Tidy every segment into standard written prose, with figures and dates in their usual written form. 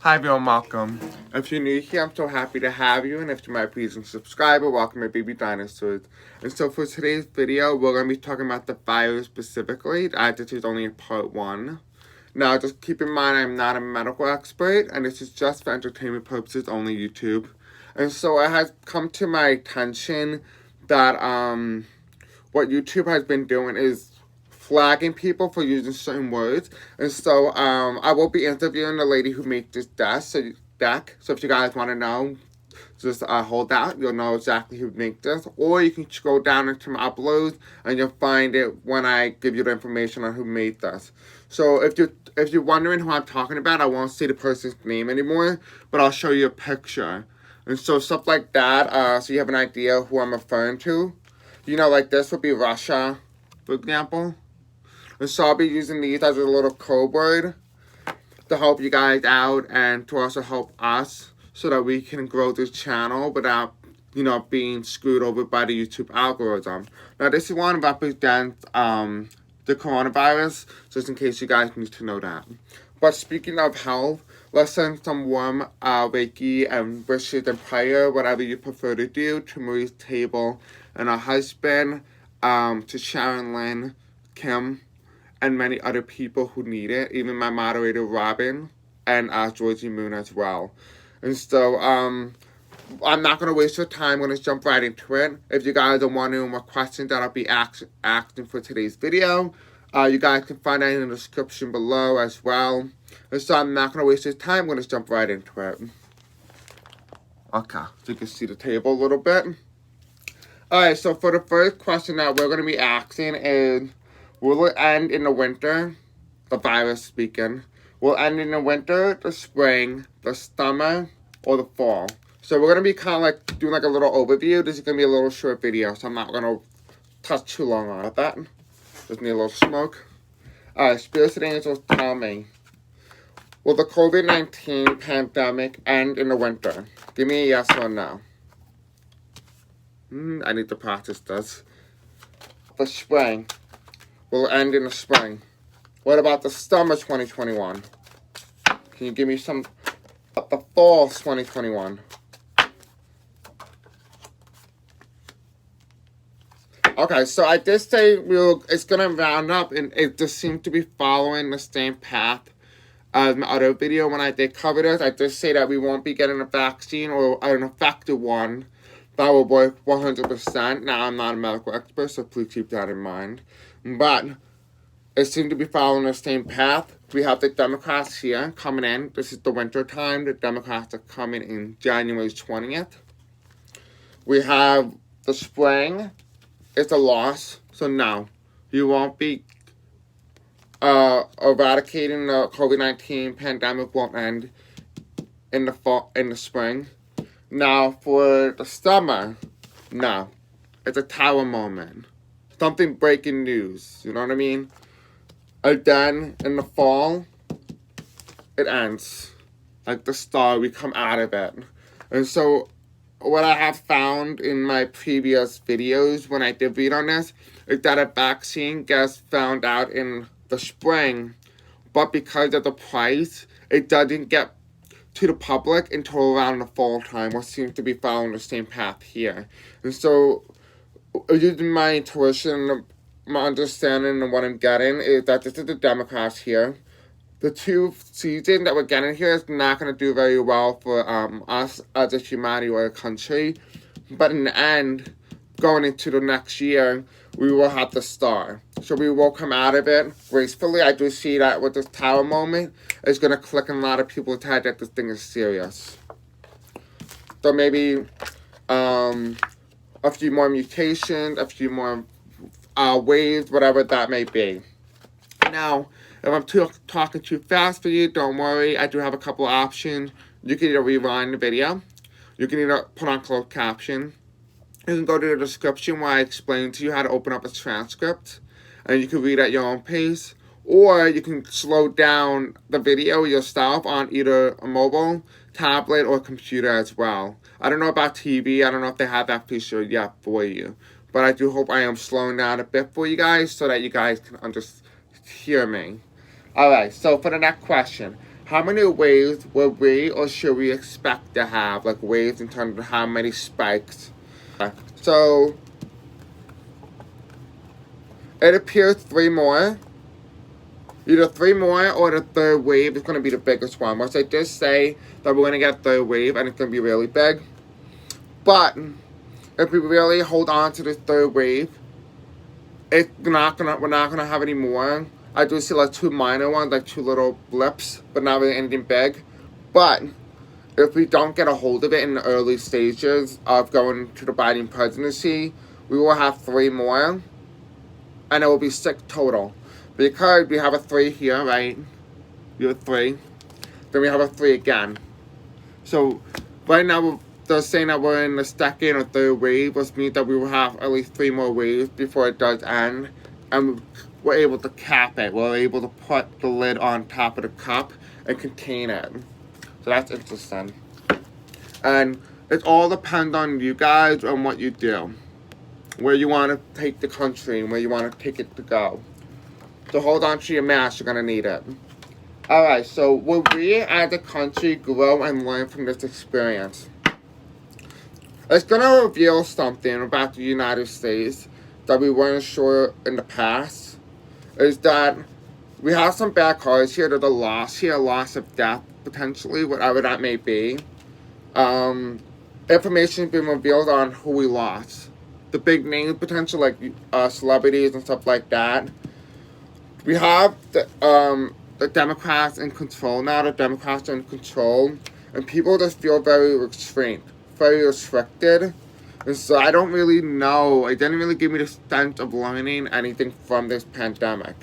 Hi everyone, welcome. If you're new here, I'm so happy to have you, and if you're my pleasing subscriber, welcome to Baby Dinosaurs. And so for today's video, we're going to be talking about the virus specifically. This is only part 1. Now, just keep in mind, I'm not a medical expert, and this is just for entertainment purposes only, YouTube. And so it has come to my attention that what YouTube has been doing is flagging people for using certain words. And so I will be interviewing the lady who made this deck. So if you guys want to know, just hold out. You'll know exactly who made this. Or you can go down into my uploads and you'll find it when I give you the information on who made this. So if you're wondering who I'm talking about, I won't say the person's name anymore, but I'll show you a picture. And so stuff like that, so you have an idea who I'm referring to. You know, like this would be Russia, for example. And so I'll be using these as a little code word to help you guys out and to also help us so that we can grow this channel without, being screwed over by the YouTube algorithm. Now, this is one represents the coronavirus, just in case you guys need to know that. But speaking of health, let's send some warm Reiki and wishes and prayer, whatever you prefer to do, to Marie's table and her husband, to Sharon Lynn, Kim, and many other people who need it, even my moderator Robin and Georgie Moon as well. And so I'm not going to waste your time. I'm going to jump right into it. If you guys are wondering what questions that I'll be asking for today's video, you guys can find that in the description below as well. And so I'm not going to waste your time. I'm going to jump right into it. Okay, so you can see the table a little bit. Alright, so for the first question that we're going to be asking is, will it end in the winter? The virus speaking. Will it end in the winter, the spring, the summer, or the fall? So we're going to be kind of like doing like a little overview. This is going to be a little short video, so I'm not going to touch too long on that. Just need a little smoke. Alright, spirits and angels, tell me. Will the COVID-19 pandemic end in the winter? Give me a yes or no. I need to practice this. The spring. Will end in the spring. What about the summer 2021? Can you give me some the fall 2021? Okay, so I did say it's gonna round up, and it just seems to be following the same path as my other video when I did cover this. I did say that we won't be getting a vaccine or an effective one that will work 100%. Now, I'm not a medical expert, so please keep that in mind. But it seemed to be following the same path. We have the Democrats here coming in. This is the winter time. The Democrats are coming in January 20th. We have the spring. It's a loss. So no, you won't be eradicating the COVID-19 pandemic. Won't end in the fall, in the spring. Now for the summer, no, it's a tower moment. Something breaking news, you know what I mean? And then, in the fall, it ends. Like the star, we come out of it. And so, what I have found in my previous videos, when I did read on this, is that a vaccine gets found out in the spring, but because of the price, it doesn't get to the public until around the fall time, what seems to be following the same path here. And so, using my intuition, my understanding of what I'm getting is that this is the Democrats here. The two season that we're getting here is not going to do very well for us as a humanity or a country. But in the end, going into the next year, we will have the star. So we will come out of it gracefully. I do see that with this tower moment, it's going to click in a lot of people's head that this thing is serious. So maybe a few more mutations, a few more waves, whatever that may be. Now, if I'm talking too fast for you, don't worry. I do have a couple options. You can either rewind the video. You can either put on closed caption. You can go to the description where I explain to you how to open up a transcript. And you can read at your own pace. Or you can slow down the video yourself on either a mobile, tablet, or computer as well. I don't know about TV. I don't know if they have that feature yet for you. But I do hope I am slowing down a bit for you guys so that you guys can hear me. Alright, so for the next question. how many waves will we or should we expect to have? Like waves in terms of how many spikes. So it appears 3 more. Either 3 more or the third wave is going to be the biggest one. Which I just say that we're going to get a third wave and it's going to be really big. But if we really hold on to this third wave, we're not gonna have any more. I do see like 2 minor ones, like 2 little blips, but not really anything big. But if we don't get a hold of it in the early stages of going to the Biden presidency, we will have 3 more, and it will be 6 total. Because we have a 3 here, right? We have a 3. Then we have a 3 again. So right now they're saying that we're in the second or third wave, which means that we will have at least 3 more waves before it does end. And we're able to cap it. We're able to put the lid on top of the cup and contain it. So that's interesting. And it all depends on you guys and what you do. Where you want to take the country and where you want to take it to go. So hold on to your mask, you're going to need it. Alright, so will we as a country grow and learn from this experience? It's going to reveal something about the United States that we weren't sure in the past. Is that we have some bad cards here. There's a loss here, a loss of death, potentially, whatever that may be. Information has been revealed on who we lost. The big names, potential, like celebrities and stuff like that. We have the Democrats in control now. The Democrats are in control. And people just feel very restrained, very restricted. And so I don't really know. It didn't really give me the sense of learning anything from this pandemic.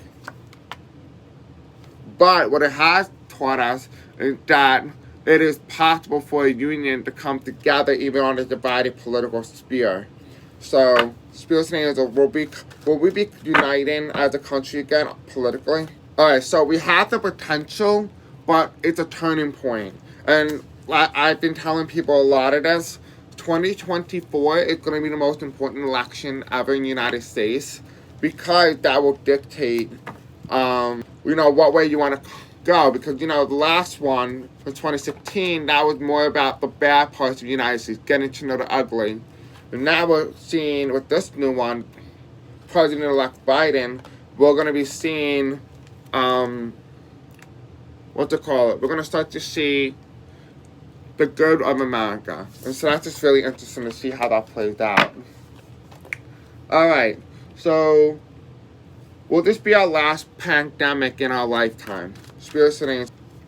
But what it has taught us is that it is possible for a union to come together even on a divided political sphere. So, Spears and Angels, will we be uniting as a country again politically? Alright, so we have the potential, but it's a turning point. And I've been telling people a lot of this. 2024 is going to be the most important election ever in the United States because that will dictate, what way you want to go. Because, the last one, in 2016, that was more about the bad parts of the United States, getting to know the ugly. And now we're seeing, with this new one, President-elect Biden, we're going to be seeing, We're going to start to see the good of America. And so that's just really interesting to see how that plays out. Alright, so will this be our last pandemic in our lifetime?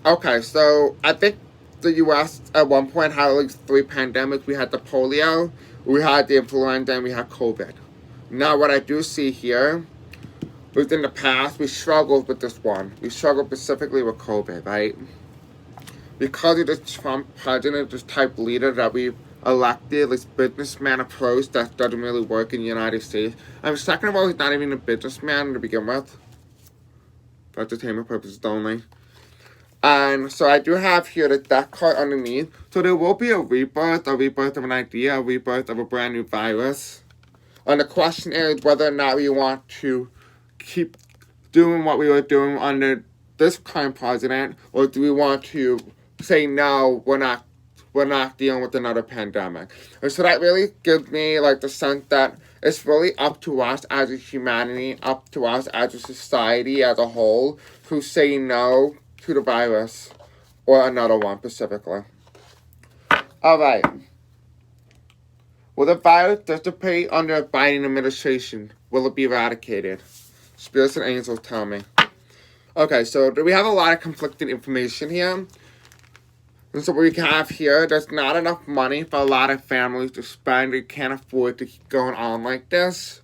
Okay, so I think the U.S. at one point had at least 3 pandemics. We had the polio, we had the influenza, and we had COVID. Now what I do see here, within the past, we struggled with this one. We struggled specifically with COVID, right? Because of the Trump president, this type leader that we elected, this businessman approach that doesn't really work in the United States. And second of all, he's not even a businessman to begin with. For entertainment purposes only. And so I do have here the death card underneath. So there will be a rebirth of an idea, a rebirth of a brand new virus. And the question is whether or not we want to keep doing what we were doing under this current president, or do we want to say no, we're not dealing with another pandemic. And so that really gives me like the sense that it's really up to us as a humanity, up to us as a society as a whole, to say no to the virus, or another one specifically. Alright. Will the virus dissipate under a Biden administration? Will it be eradicated? Spirits and angels tell me. Okay, so we have a lot of conflicting information here. And so what we have here, there's not enough money for a lot of families to spend. They can't afford to keep going on like this.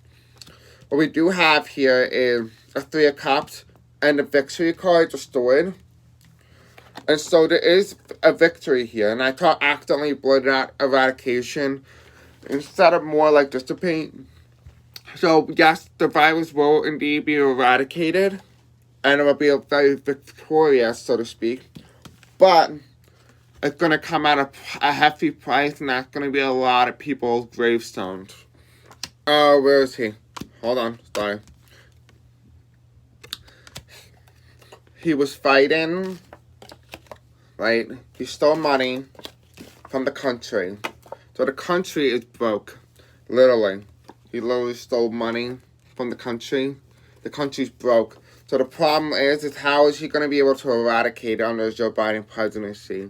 What we do have here is a 3 of Cups and the victory card restored. And so there is a victory here. And I accidentally blurred out eradication instead of more like dissipate. So yes, the virus will indeed be eradicated. And it will be very victorious, so to speak. But it's going to come at a hefty price, and that's going to be a lot of people's gravestones. Oh, where is he? Hold on, sorry. He was fighting right? He stole money from the country. So the country is broke. Literally. He literally stole money from the country. The country's broke. So the problem is how is he going to be able to eradicate it under Joe Biden presidency?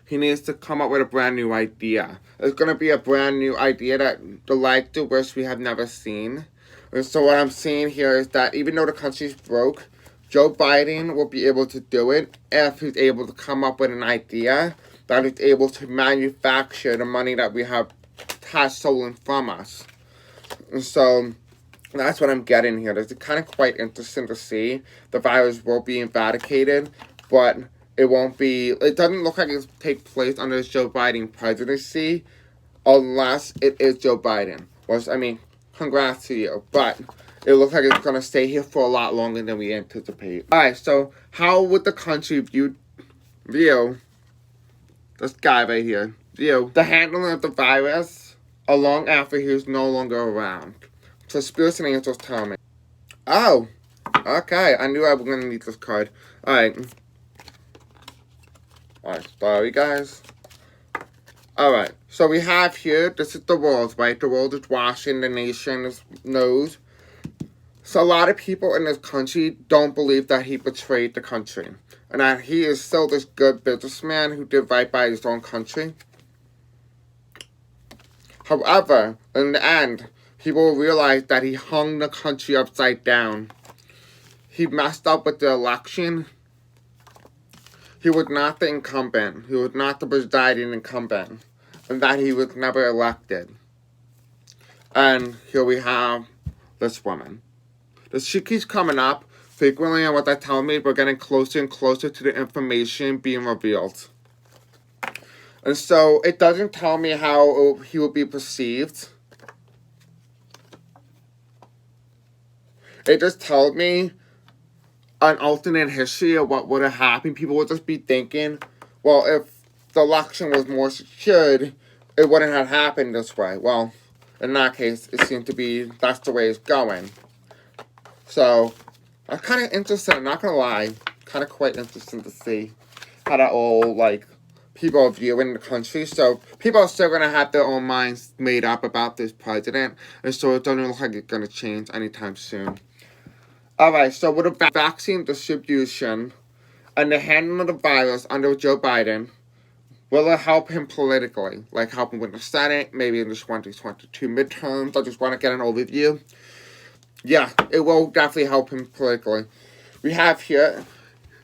He needs to come up with a brand new idea. It's going to be a brand new idea that the like to wish we have never seen. And so what I'm seeing here is that even though the country's broke, Joe Biden will be able to do it if he's able to come up with an idea that is able to manufacture the money that we have stolen from us. And so that's what I'm getting here. It's kind of quite interesting to see. The virus will be eradicated, but it won't be, it doesn't look like it's take place under Joe Biden presidency unless it is Joe Biden. Which, I mean, congrats to you, but it looks like it's going to stay here for a lot longer than we anticipate. Alright, so how would the country view this guy right here, the handling of the virus long after he's no longer around? So Spirits and Angels tell me. Oh, okay, I knew I was going to need this card. Alright, sorry guys. Alright, so we have here, this is the world, right? The world is washing, the nation knows. So a lot of people in this country don't believe that he betrayed the country. And that he is still this good businessman who did right by his own country. However, in the end, people will realize that he hung the country upside down. He messed up with the election. He was not the incumbent. He was not the presiding incumbent. And that he was never elected. And here we have this woman. She keeps coming up frequently, and what that tells me, we're getting closer and closer to the information being revealed. And so, it doesn't tell me how he will be perceived. It just tells me an alternate history of what would have happened. People would just be thinking, well, if the election was more secured, it wouldn't have happened this way. Well, in that case, it seems to be that's the way it's going. So, I'm kind of interested, I'm not going to lie, kind of quite interesting to see how that all, like, people are viewing the country. So, people are still going to have their own minds made up about this president, and so it doesn't look like it's going to change anytime soon. Alright, so with the vaccine distribution and the handling of the virus under Joe Biden, will it help him politically? Like help him with the Senate, maybe in the 2022 midterms? I just want to get an overview. Yeah, it will definitely help him politically. We have here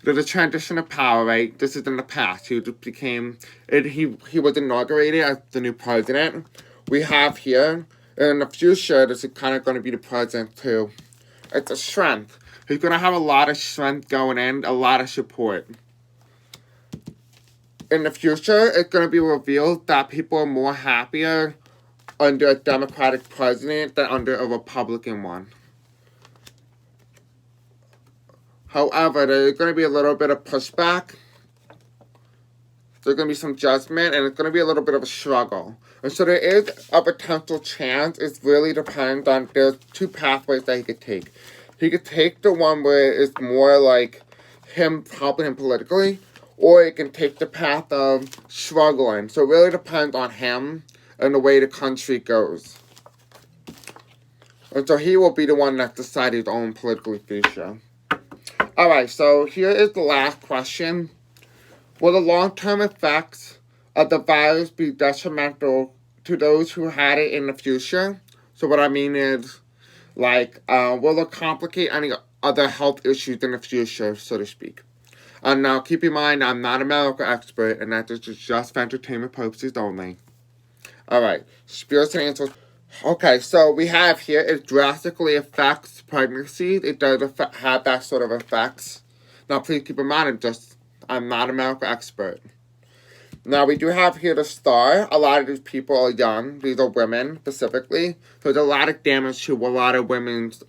the transition of power, right? This is in the past. He was inaugurated as the new president. We have here, in the future, this is kind of going to be the president too. It's a strength. He's going to have a lot of strength going in, a lot of support. In the future, it's going to be revealed that people are more happier under a Democratic president than under a Republican one. However, there's going to be a little bit of pushback. There's going to be some judgment, and it's going to be a little bit of a struggle. And so there is a potential chance. It really depends on, there's two pathways that he could take. He could take the one where it's more like him helping him politically, or he can take the path of struggling. So it really depends on him and the way the country goes. And so he will be the one that decides his own political future. Alright, so here is the last question. Will the long-term effects of the virus be detrimental to those who had it in the future? So what I mean is, like, will it complicate any other health issues in the future, so to speak? And now, keep in mind, I'm not a medical expert, and that this is just for entertainment purposes only. Alright, spirits and angels. Okay, so we have here, it drastically affects pregnancy. It does have that sort of effects. Now, please keep in mind, I'm not a medical expert. Now, we do have here the star. A lot of these people are young. These are women, specifically. So, there's a lot of damage to a lot of women's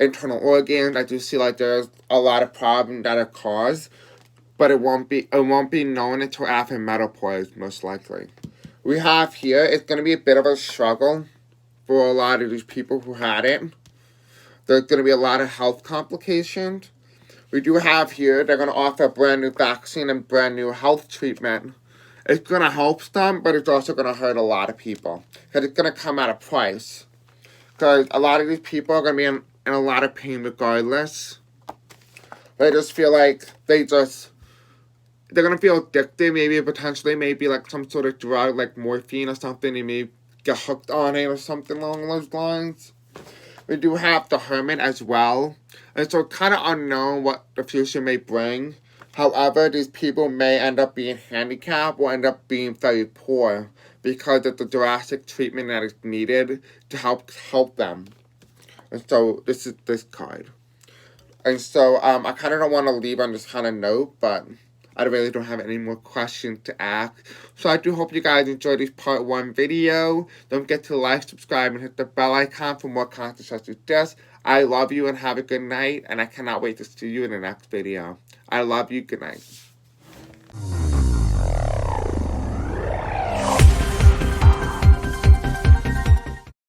internal organs. I do see, like, there's a lot of problems that are caused. But it won't be known until after menopause, most likely. We have here, it's going to be a bit of a struggle for a lot of these people who had it. There's going to be a lot of health complications. We do have here, they're going to offer a brand new vaccine and brand new health treatment. It's going to help some, but it's also going to hurt a lot of people. Because it's going to come at a price. Because a lot of these people are going to be in a lot of pain regardless. They just feel like they're going to feel addicted, maybe potentially, maybe like some sort of drug, like morphine or something. They may get hooked on it or something along those lines. We do have the Hermit as well. And so kind of unknown what the future may bring. However, these people may end up being handicapped or end up being very poor because of the drastic treatment that is needed to help them. And so this is this card. And so I kind of don't want to leave on this kind of note, but I really don't have any more questions to ask. So I do hope you guys enjoyed this part 1 video. Don't forget to like, subscribe, and hit the bell icon for more content such as this. I love you and have a good night, and I cannot wait to see you in the next video. I love you. Good night.